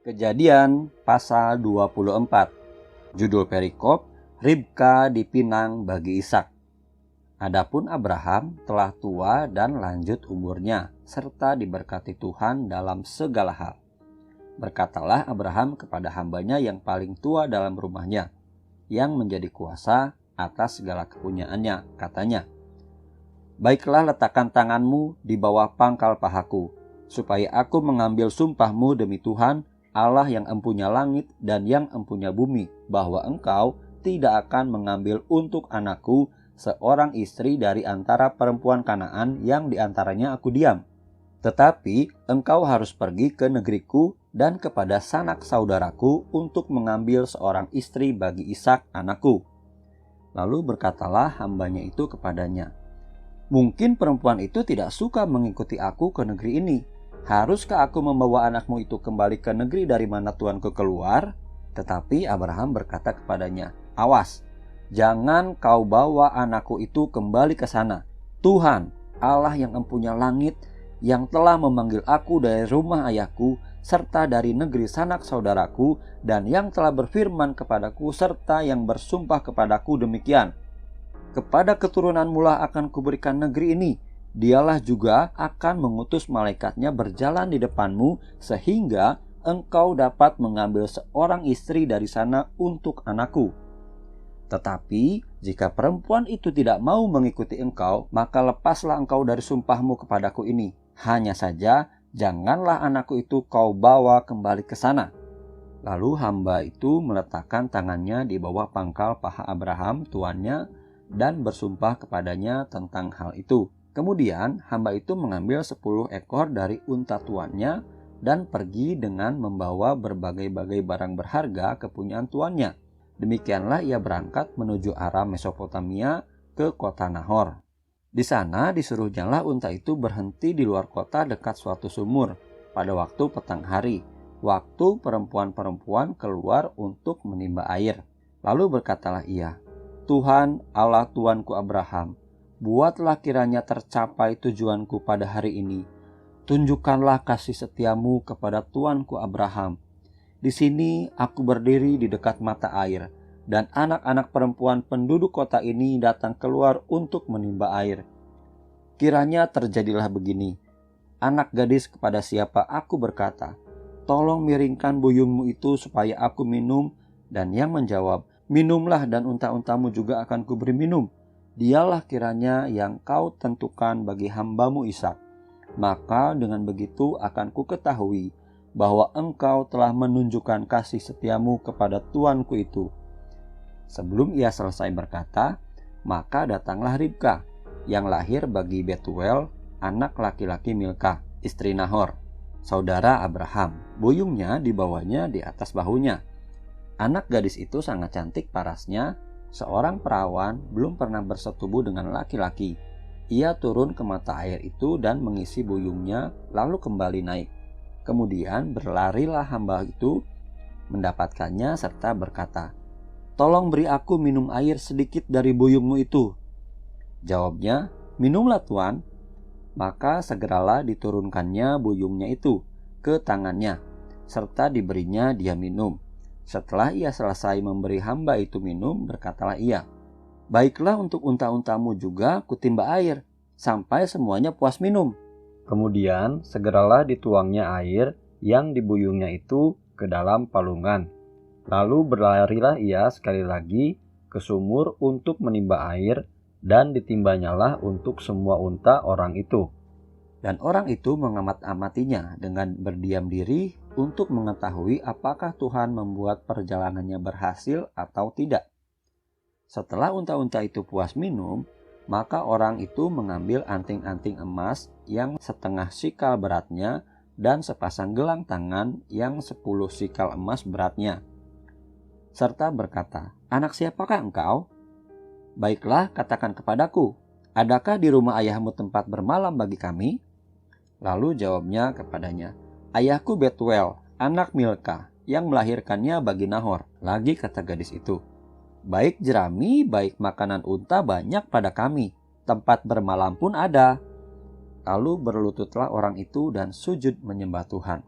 Kejadian pasal 24. Judul perikop, Ribka dipinang bagi Ishak. Adapun Abraham telah tua dan lanjut umurnya, serta diberkati Tuhan dalam segala hal. Berkatalah Abraham kepada hambanya yang paling tua dalam rumahnya, yang menjadi kuasa atas segala kepunyaannya, katanya, "Baiklah, letakkan tanganmu di bawah pangkal pahaku, supaya aku mengambil sumpahmu demi Tuhan, Allah yang empunya langit dan yang empunya bumi, bahwa engkau tidak akan mengambil untuk anakku seorang istri dari antara perempuan Kanaan yang diantaranya aku diam. Tetapi engkau harus pergi ke negeriku dan kepada sanak saudaraku untuk mengambil seorang istri bagi Ishak anakku." Lalu berkatalah hambanya itu kepadanya, "Mungkin perempuan itu tidak suka mengikuti aku ke negeri ini. Haruskah aku membawa anakmu itu kembali ke negeri dari mana tuanku keluar?" Tetapi Abraham berkata kepadanya, "Awas, jangan kau bawa anakku itu kembali ke sana. Tuhan, Allah yang empunya langit, yang telah memanggil aku dari rumah ayahku, serta dari negeri sanak saudaraku, dan yang telah berfirman kepadaku, serta yang bersumpah kepadaku demikian, kepada keturunanmu lah akan kuberikan negeri ini. Dialah juga akan mengutus malaikatnya berjalan di depanmu, sehingga engkau dapat mengambil seorang istri dari sana untuk anakku. Tetapi jika perempuan itu tidak mau mengikuti engkau, maka lepaslah engkau dari sumpahmu kepadaku ini. Hanya saja janganlah anakku itu kau bawa kembali ke sana." Lalu hamba itu meletakkan tangannya di bawah pangkal paha Abraham tuannya dan bersumpah kepadanya tentang hal itu. Kemudian hamba itu mengambil 10 ekor dari unta tuannya dan pergi dengan membawa berbagai-bagai barang berharga kepunyaan tuannya. Demikianlah ia berangkat menuju arah Mesopotamia ke kota Nahor. Di sana disuruhnyalah unta itu berhenti di luar kota dekat suatu sumur pada waktu petang hari, waktu perempuan-perempuan keluar untuk menimba air. Lalu berkatalah ia, "Tuhan Allah tuanku Abraham, buatlah kiranya tercapai tujuanku pada hari ini. Tunjukkanlah kasih setiamu kepada tuanku Abraham. Di sini aku berdiri di dekat mata air, dan anak-anak perempuan penduduk kota ini datang keluar untuk menimba air. Kiranya terjadilah begini, anak gadis kepada siapa aku berkata, 'Tolong miringkan buyungmu itu supaya aku minum,' dan yang menjawab, 'Minumlah dan unta-untamu juga akan kuberi minum,' dialah kiranya yang kau tentukan bagi hambamu Ishak. Maka dengan begitu akan kuketahui bahwa engkau telah menunjukkan kasih setiamu kepada tuanku itu." Sebelum ia selesai berkata, maka datanglah Ribka, yang lahir bagi Betuel, anak laki-laki Milka, istri Nahor, saudara Abraham. Buyungnya dibawanya di atas bahunya. Anak gadis itu sangat cantik parasnya. Seorang perawan belum pernah bersetubuh dengan laki-laki. Ia turun ke mata air itu dan mengisi buyungnya, lalu kembali naik. Kemudian berlarilah hamba itu mendapatkannya serta berkata, "Tolong beri aku minum air sedikit dari buyungmu itu." Jawabnya, "Minumlah Tuan." Maka segeralah diturunkannya buyungnya itu ke tangannya, serta diberinya dia minum. Setelah ia selesai memberi hamba itu minum, berkatalah ia, "Baiklah, untuk unta-untamu juga kutimba air, sampai semuanya puas minum." Kemudian segeralah dituangnya air yang dibuyungnya itu ke dalam palungan. Lalu berlarilah ia sekali lagi ke sumur untuk menimba air, dan ditimbanyalah untuk semua unta orang itu. Dan orang itu mengamat-amatinya dengan berdiam diri untuk mengetahui apakah Tuhan membuat perjalanannya berhasil atau tidak. Setelah unta-unta itu puas minum, maka orang itu mengambil anting-anting emas yang setengah sikal beratnya dan sepasang gelang tangan yang 10 sikal emas beratnya, serta berkata, "Anak siapakah engkau? Baiklah, katakan kepadaku, adakah di rumah ayahmu tempat bermalam bagi kami?" Lalu jawabnya kepadanya, "Ayahku Betuel, anak Milka, yang melahirkannya bagi Nahor." Lagi kata gadis itu, "Baik jerami, baik makanan unta banyak pada kami, tempat bermalam pun ada." Lalu berlututlah orang itu dan sujud menyembah Tuhan,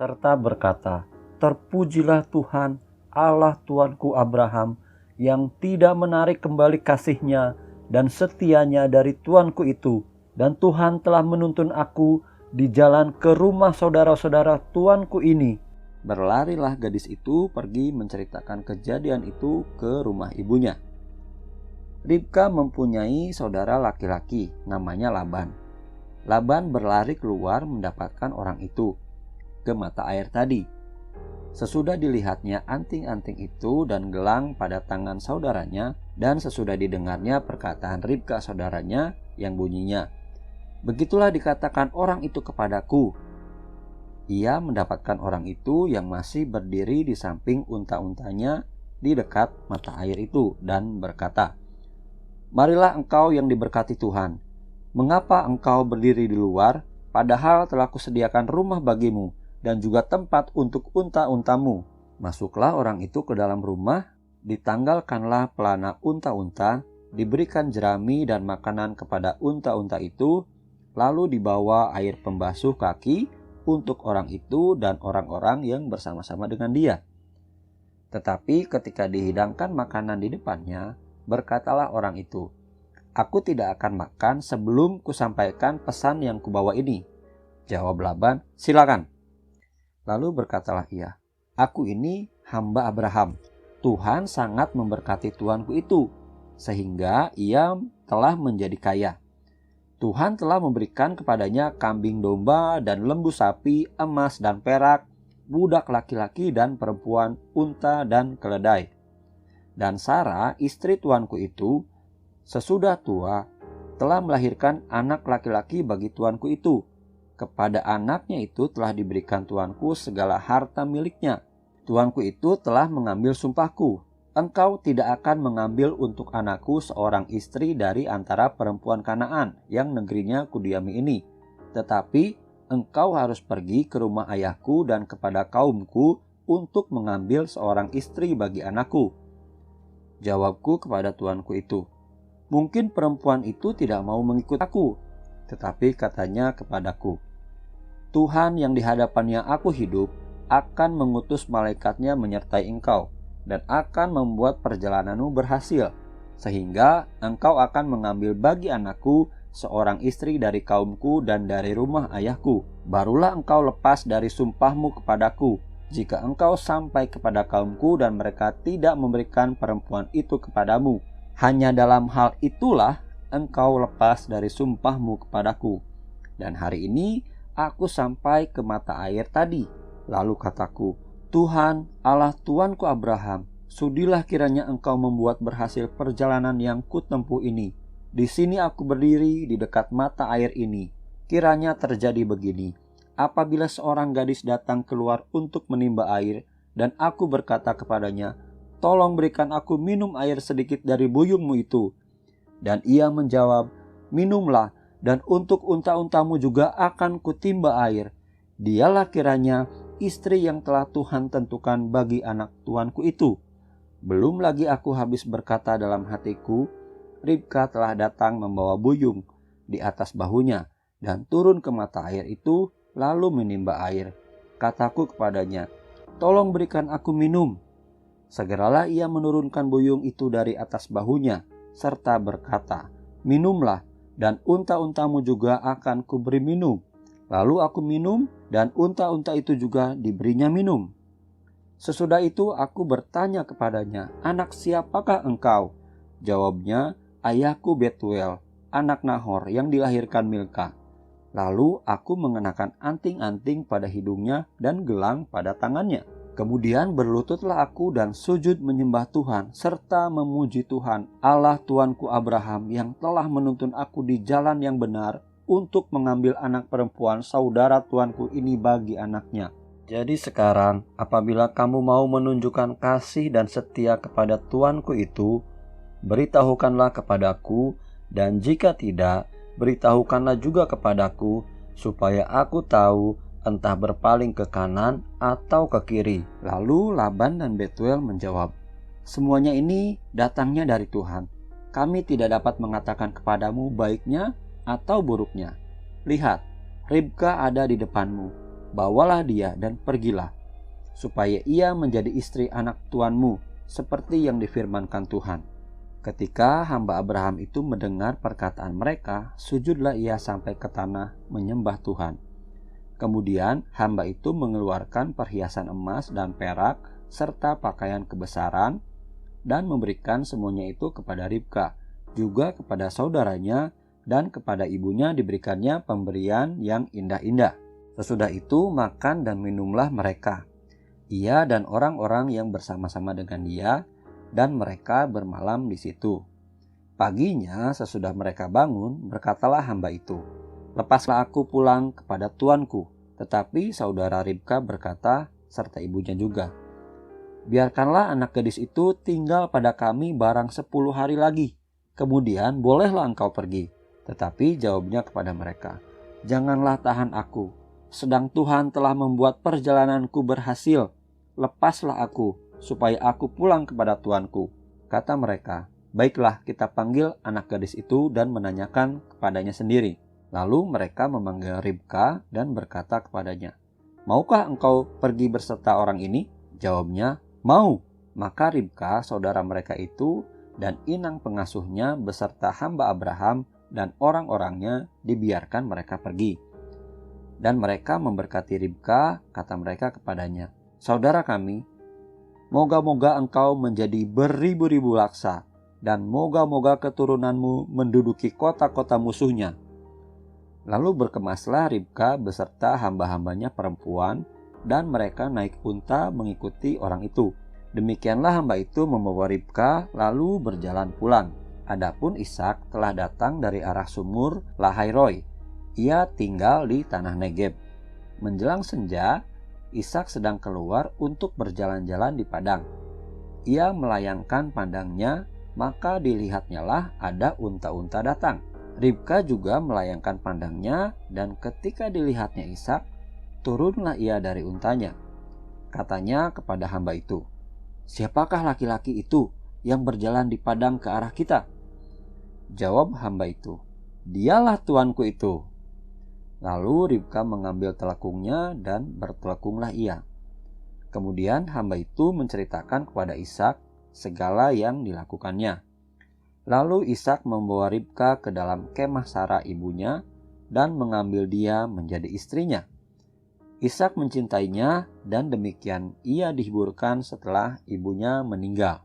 serta berkata, Terpujilah Tuhan, Allah Tuanku Abraham, yang tidak menarik kembali kasih-Nya dan setianya dari tuanku itu. Dan Tuhan telah menuntun aku di jalan ke rumah saudara-saudara tuanku ini." Berlarilah gadis itu pergi menceritakan kejadian itu ke rumah ibunya. Ribka mempunyai saudara laki-laki, namanya Laban. Laban berlari keluar mendapatkan orang itu ke mata air tadi. Sesudah dilihatnya anting-anting itu dan gelang pada tangan saudaranya, dan sesudah didengarnya perkataan Ribka saudaranya yang bunyinya, "Begitulah dikatakan orang itu kepadaku." Ia mendapatkan orang itu yang masih berdiri di samping unta-untanya di dekat mata air itu dan berkata, "Marilah engkau yang diberkati Tuhan. Mengapa engkau berdiri di luar, padahal telah kusediakan rumah bagimu dan juga tempat untuk unta-untamu?" Masuklah orang itu ke dalam rumah, ditanggalkanlah pelana unta-unta, diberikan jerami dan makanan kepada unta-unta itu, lalu dibawa air pembasuh kaki untuk orang itu dan orang-orang yang bersama-sama dengan dia. Tetapi ketika dihidangkan makanan di depannya, berkatalah orang itu, "Aku tidak akan makan sebelum kusampaikan pesan yang kubawa ini." Jawab Laban, "Silakan." Lalu berkatalah ia, "Aku ini hamba Abraham. Tuhan sangat memberkati tuanku itu, sehingga ia telah menjadi kaya. Tuhan telah memberikan kepadanya kambing domba dan lembu sapi, emas dan perak, budak laki-laki dan perempuan, unta dan keledai. Dan Sara, istri tuanku itu, sesudah tua, telah melahirkan anak laki-laki bagi tuanku itu. Kepada anaknya itu telah diberikan tuanku segala harta miliknya. Tuanku itu telah mengambil sumpahku. Engkau tidak akan mengambil untuk anakku seorang istri dari antara perempuan Kanaan yang negerinya kudiami ini. Tetapi engkau harus pergi ke rumah ayahku dan kepada kaumku untuk mengambil seorang istri bagi anakku." Jawabku kepada tuanku itu, "Mungkin perempuan itu tidak mau mengikut aku." Tetapi katanya kepadaku, "Tuhan yang di hadapannya aku hidup akan mengutus malaikatnya menyertai engkau dan akan membuat perjalananmu berhasil, sehingga engkau akan mengambil bagi anakku seorang istri dari kaumku dan dari rumah ayahku. Barulah engkau lepas dari sumpahmu kepadaku, jika engkau sampai kepada kaumku dan mereka tidak memberikan perempuan itu kepadamu. Hanya dalam hal itulah engkau lepas dari sumpahmu kepadaku. Dan hari ini aku sampai ke mata air tadi. Lalu kataku, Tuhan, Allah tuanku Abraham, sudilah kiranya engkau membuat berhasil perjalanan yang kutempuh ini. Di sini aku berdiri di dekat mata air ini. Kiranya terjadi begini, apabila seorang gadis datang keluar untuk menimba air, dan aku berkata kepadanya, tolong berikan aku minum air sedikit dari buyungmu itu. Dan ia menjawab, minumlah, dan untuk unta-untamu juga akan kutimba air. Dialah kiranya istri yang telah Tuhan tentukan bagi anak tuanku itu. Belum lagi aku habis berkata dalam hatiku, Ribka telah datang membawa buyung di atas bahunya dan turun ke mata air itu lalu menimba air. Kataku kepadanya, tolong berikan aku minum. Segeralah ia menurunkan buyung itu dari atas bahunya serta berkata, minumlah dan unta-untamu juga akan kuberi minum. Lalu aku minum dan unta-unta itu juga diberinya minum. Sesudah itu aku bertanya kepadanya, anak siapakah engkau? Jawabnya, ayahku Betuel, anak Nahor yang dilahirkan Milka. Lalu aku mengenakan anting-anting pada hidungnya dan gelang pada tangannya. Kemudian berlututlah aku dan sujud menyembah Tuhan serta memuji Tuhan, Allah Tuanku Abraham yang telah menuntun aku di jalan yang benar untuk mengambil anak perempuan saudara tuanku ini bagi anaknya. Jadi sekarang apabila kamu mau menunjukkan kasih dan setia kepada tuanku itu, beritahukanlah kepadaku, dan jika tidak, beritahukanlah juga kepadaku, supaya aku tahu entah berpaling ke kanan atau ke kiri. Lalu Laban dan Betuel menjawab, semuanya ini datangnya dari Tuhan. Kami tidak dapat mengatakan kepadamu baiknya atau buruknya. Lihat, Ribka ada di depanmu. Bawalah dia dan pergilah. supaya ia menjadi istri anak tuanmu, seperti yang difirmankan Tuhan." Ketika hamba Abraham itu mendengar perkataan mereka, sujudlah ia sampai ke tanah menyembah Tuhan. Kemudian hamba itu mengeluarkan perhiasan emas dan perak serta pakaian kebesaran dan memberikan semuanya itu kepada Ribka, juga kepada saudaranya, dan kepada ibunya diberikannya pemberian yang indah-indah. Sesudah itu makan dan minumlah mereka, ia dan orang-orang yang bersama-sama dengan dia, dan mereka bermalam di situ. Paginya sesudah mereka bangun, berkatalah hamba itu, "Lepaslah aku pulang kepada tuanku." Tetapi saudara Ribka berkata, serta ibunya juga, "Biarkanlah anak gadis itu tinggal pada kami barang 10 hari lagi. Kemudian bolehlah engkau pergi." Tetapi jawabnya kepada mereka, "Janganlah tahan aku, sedang Tuhan telah membuat perjalananku berhasil. Lepaslah aku, supaya aku pulang kepada tuanku." Kata mereka, "Baiklah, kita panggil anak gadis itu dan menanyakan kepadanya sendiri." Lalu mereka memanggil Ribka dan berkata kepadanya, "Maukah engkau pergi berserta orang ini?" Jawabnya, "Mau." Maka Ribka, saudara mereka itu, dan inang pengasuhnya beserta hamba Abraham dan orang-orangnya dibiarkan mereka pergi. Dan mereka memberkati Ribka, kata mereka kepadanya, "Saudara kami, moga-moga engkau menjadi beribu-ribu laksa, dan moga-moga keturunanmu menduduki kota-kota musuhnya." Lalu berkemaslah Ribka beserta hamba-hambanya perempuan, dan mereka naik unta mengikuti orang itu. Demikianlah hamba itu membawa Ribka lalu berjalan pulang. Adapun Ishak telah datang dari arah sumur Lahairoi. Ia tinggal di tanah Negeb. Menjelang senja, Ishak sedang keluar untuk berjalan-jalan di padang. Ia melayangkan pandangnya, maka dilihatnyalah ada unta-unta datang. Ribka juga melayangkan pandangnya, dan ketika dilihatnya Ishak, turunlah ia dari untanya. Katanya kepada hamba itu, "Siapakah laki-laki itu yang berjalan di padang ke arah kita?" Jawab hamba itu, "Dialah tuanku itu." Lalu Ribka mengambil telekungnya dan bertelekunglah ia. Kemudian hamba itu menceritakan kepada Ishak segala yang dilakukannya. Lalu Ishak membawa Ribka ke dalam kemah Sara ibunya dan mengambil dia menjadi istrinya. Ishak mencintainya, dan demikian ia dihiburkan setelah ibunya meninggal.